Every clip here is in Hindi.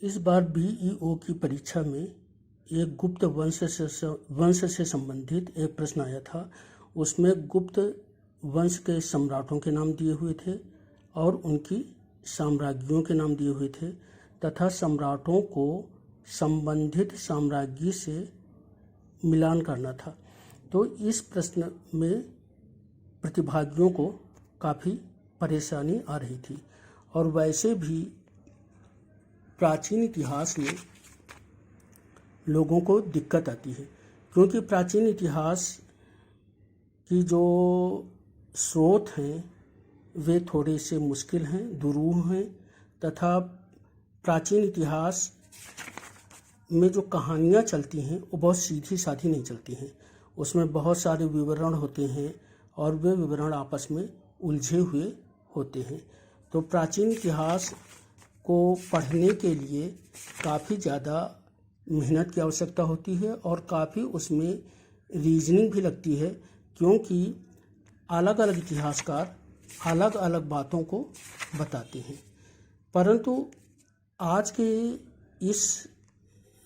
इस बार बीईओ की परीक्षा में एक गुप्त वंश से संबंधित एक प्रश्न आया था। उसमें गुप्त वंश के सम्राटों के नाम दिए हुए थे और उनकी साम्राज्ञियों के नाम दिए हुए थे तथा सम्राटों को संबंधित साम्राज्ञी से मिलान करना था। तो इस प्रश्न में प्रतिभागियों को काफ़ी परेशानी आ रही थी। और वैसे भी प्राचीन इतिहास में लोगों को दिक्कत आती है, क्योंकि प्राचीन इतिहास की जो स्रोत हैं वे थोड़े से मुश्किल हैं, दुरूह हैं तथा प्राचीन इतिहास में जो कहानियाँ चलती हैं वो बहुत सीधी साधी नहीं चलती हैं। उसमें बहुत सारे विवरण होते हैं और वे विवरण आपस में उलझे हुए होते हैं। तो प्राचीन इतिहास को पढ़ने के लिए काफ़ी ज़्यादा मेहनत की आवश्यकता होती है और काफ़ी उसमें रीजनिंग भी लगती है, क्योंकि अलग अलग इतिहासकार अलग अलग बातों को बताते हैं। परंतु आज के इस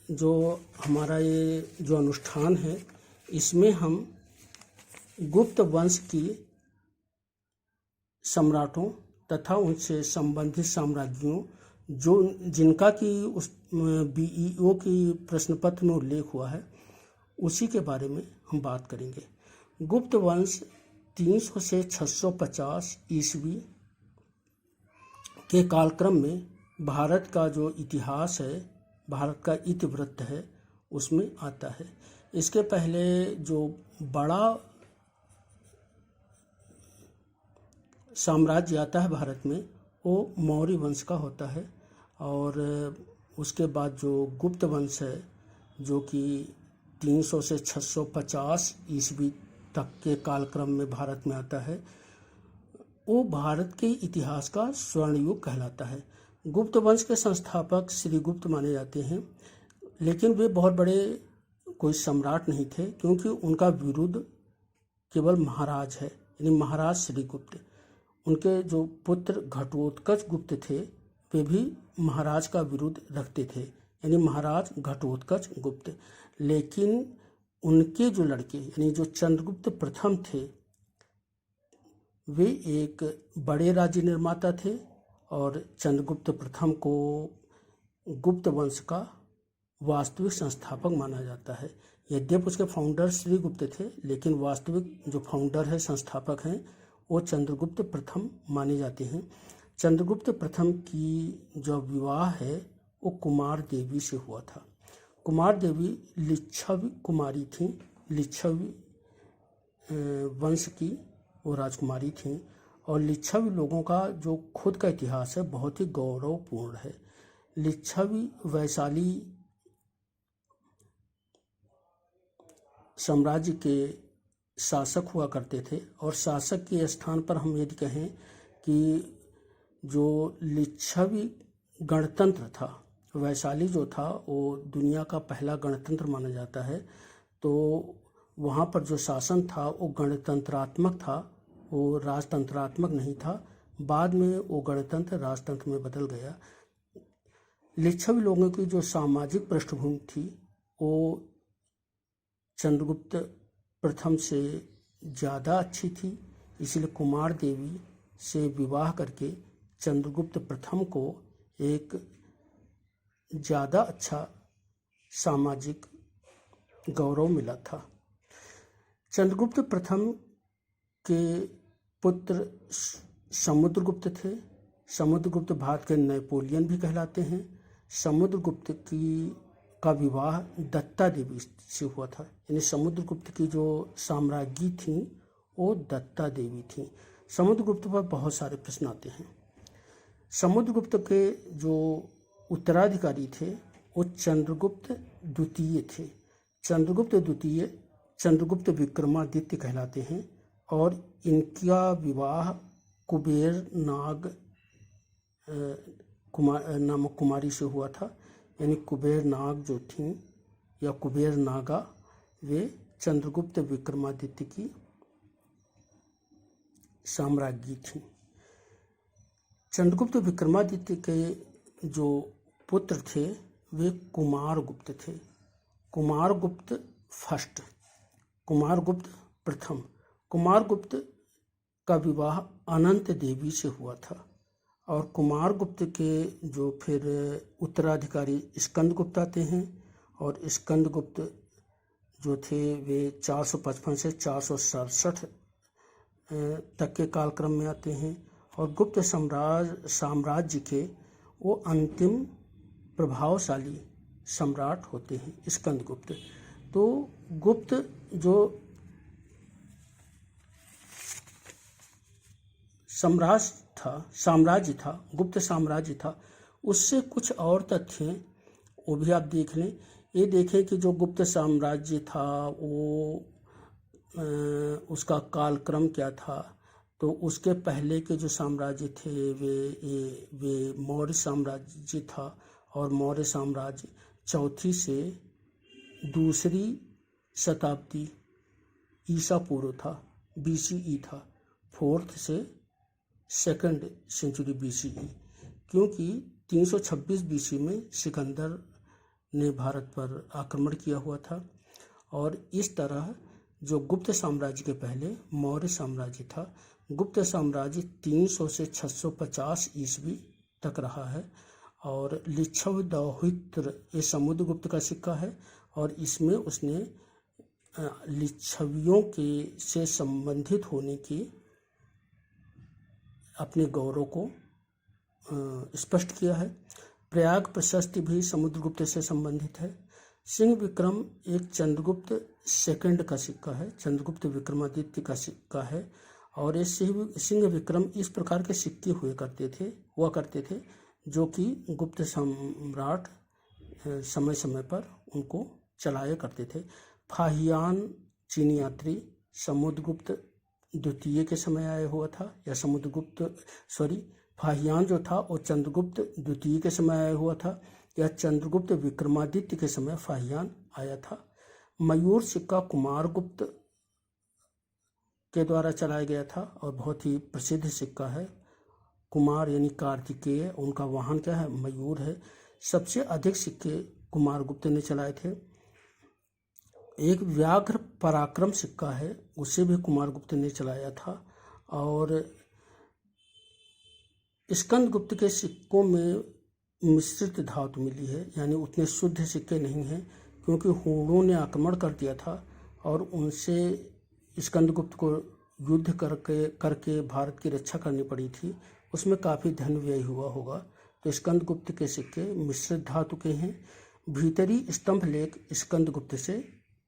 जो हमारा ये जो अनुष्ठान है, इसमें हम गुप्त वंश की सम्राटों तथा उनसे संबंधित साम्राज्यों जिनका कि उस बीईओ की प्रश्न पत्र में उल्लेख हुआ है, उसी के बारे में हम बात करेंगे। गुप्त वंश 300 से 650 ईस्वी के कालक्रम में भारत का जो इतिहास है, भारत का इतिवृत्त है, उसमें आता है। इसके पहले जो बड़ा साम्राज्य आता है भारत में, वो मौर्य वंश का होता है। और उसके बाद जो गुप्त वंश है, जो कि 300 से 650 ईस्वी तक के कालक्रम में भारत में आता है, वो भारत के इतिहास का स्वर्ण युग कहलाता है। गुप्त वंश के संस्थापक श्रीगुप्त माने जाते हैं, लेकिन वे बहुत बड़े कोई सम्राट नहीं थे, क्योंकि उनका विरुद्ध केवल महाराज है, यानी महाराज श्रीगुप्त। उनके जो पुत्र घटोत्कच गुप्त थे, वे भी महाराज का विरुद्ध रखते थे, यानी महाराज घटोत्कच गुप्त। लेकिन उनके जो लड़के यानी जो चंद्रगुप्त प्रथम थे, वे एक बड़े राज्य निर्माता थे और चंद्रगुप्त प्रथम को गुप्त वंश का वास्तविक संस्थापक माना जाता है। यद्यपि उसके फाउंडर श्रीगुप्त थे, लेकिन वास्तविक जो फाउंडर है, संस्थापक हैं, वो चंद्रगुप्त प्रथम माने जाते हैं। चंद्रगुप्त प्रथम की जो विवाह है वो कुमार देवी से हुआ था। कुमार देवी लिच्छवी कुमारी थीं, लिच्छवी वंश की वो राजकुमारी थीं। और लिच्छवी लोगों का जो खुद का इतिहास है बहुत ही गौरवपूर्ण है। लिच्छवी वैशाली साम्राज्य के शासक हुआ करते थे, और शासक के स्थान पर हम यदि कहें कि जो लिच्छवी गणतंत्र था, वैशाली जो था वो दुनिया का पहला गणतंत्र माना जाता है। तो वहाँ पर जो शासन था वो गणतंत्रात्मक था, वो राजतंत्रात्मक नहीं था। बाद में वो गणतंत्र राजतंत्र में बदल गया। लिच्छवी लोगों की जो सामाजिक पृष्ठभूमि थी वो चंद्रगुप्त प्रथम से ज़्यादा अच्छी थी, इसलिए कुमार देवी से विवाह करके चंद्रगुप्त प्रथम को एक ज़्यादा अच्छा सामाजिक गौरव मिला था। चंद्रगुप्त प्रथम के पुत्र समुद्रगुप्त थे। समुद्रगुप्त भारत के नेपोलियन भी कहलाते हैं। समुद्रगुप्त का विवाह दत्ता देवी से हुआ था, यानी समुद्रगुप्त की जो साम्राज्ञी थी वो दत्ता देवी थी। समुद्रगुप्त पर बहुत सारे प्रश्न आते हैं। समुद्रगुप्त के जो उत्तराधिकारी थे वो चंद्रगुप्त द्वितीय थे। चंद्रगुप्त द्वितीय चंद्रगुप्त विक्रमादित्य कहलाते हैं, और इनका विवाह कुबेर नाग नामक कुमारी से हुआ था, यानी कुबेर नाग जो थीं या कुबेर नागा, वे चंद्रगुप्त विक्रमादित्य की साम्राज्ञी थीं। चंद्रगुप्त विक्रमादित्य के जो पुत्र थे वे कुमारगुप्त थे। कुमारगुप्त फर्स्ट, कुमारगुप्त प्रथम। कुमारगुप्त का विवाह अनंत देवी से हुआ था और कुमारगुप्त के जो फिर उत्तराधिकारी स्कंदगुप्त आते हैं और स्कंदगुप्त जो थे वे 455 से 467 तक के कालक्रम में आते हैं और गुप्त साम्राज्य के वो अंतिम प्रभावशाली सम्राट होते हैं स्कंदगुप्त। तो गुप्त जो साम्राज्य था गुप्त साम्राज्य था, उससे कुछ और तथ्य वो भी आप देख लें। ये देखें कि जो गुप्त साम्राज्य था वो उसका कालक्रम क्या था। तो उसके पहले के जो साम्राज्य थे वे मौर्य साम्राज्य था और मौर्य साम्राज्य 4वीं से 2री शताब्दी ईसा पूर्व था, BCE था, 4th से 2nd सेंचुरी BCE, क्योंकि 326 BC में सिकंदर ने भारत पर आक्रमण किया हुआ था। और इस तरह जो गुप्त साम्राज्य के पहले मौर्य साम्राज्य था, गुप्त साम्राज्य 300 से 650 ईस्वी तक रहा है। और लिच्छव दौहित्र ये समुद्रगुप्त का सिक्का है और इसमें उसने लिच्छवियों के से संबंधित होने की अपने गौरव को स्पष्ट किया है। प्रयाग प्रशस्ति भी समुद्रगुप्त से संबंधित है। सिंह विक्रम एक चंद्रगुप्त सेकंड का सिक्का है, चंद्रगुप्त विक्रमादित्य का सिक्का है। और ये सिंह विक्रम इस प्रकार के सिक्के हुआ करते थे जो कि गुप्त सम्राट समय समय पर उनको चलाया करते थे। फाहियान चीनी यात्री समुद्रगुप्त द्वितीय के समय आया हुआ था, या फाहियान जो था वो चंद्रगुप्त द्वितीय के समय आया हुआ था, या चंद्रगुप्त विक्रमादित्य के समय फाहियान आया था। मयूर सिक्का कुमारगुप्त के द्वारा चलाया गया था और बहुत ही प्रसिद्ध सिक्का है। कुमार यानी कार्तिकेय, उनका वाहन क्या है? मयूर है। सबसे अधिक सिक्के कुमारगुप्त ने चलाए थे। एक व्याघ्र पराक्रम सिक्का है, उसे भी कुमारगुप्त ने चलाया था। और स्कंदगुप्त के सिक्कों में मिश्रित धातु मिली है, यानी उतने शुद्ध सिक्के नहीं हैं, क्योंकि हूणों ने आक्रमण कर दिया था और उनसे स्कंदगुप्त को युद्ध करके भारत की रक्षा करनी पड़ी थी। उसमें काफ़ी धन व्यय हुआ होगा। तो स्कंदगुप्त के सिक्के मिश्रित धातु के हैं। भीतरी स्तंभ लेख स्कंदगुप्त से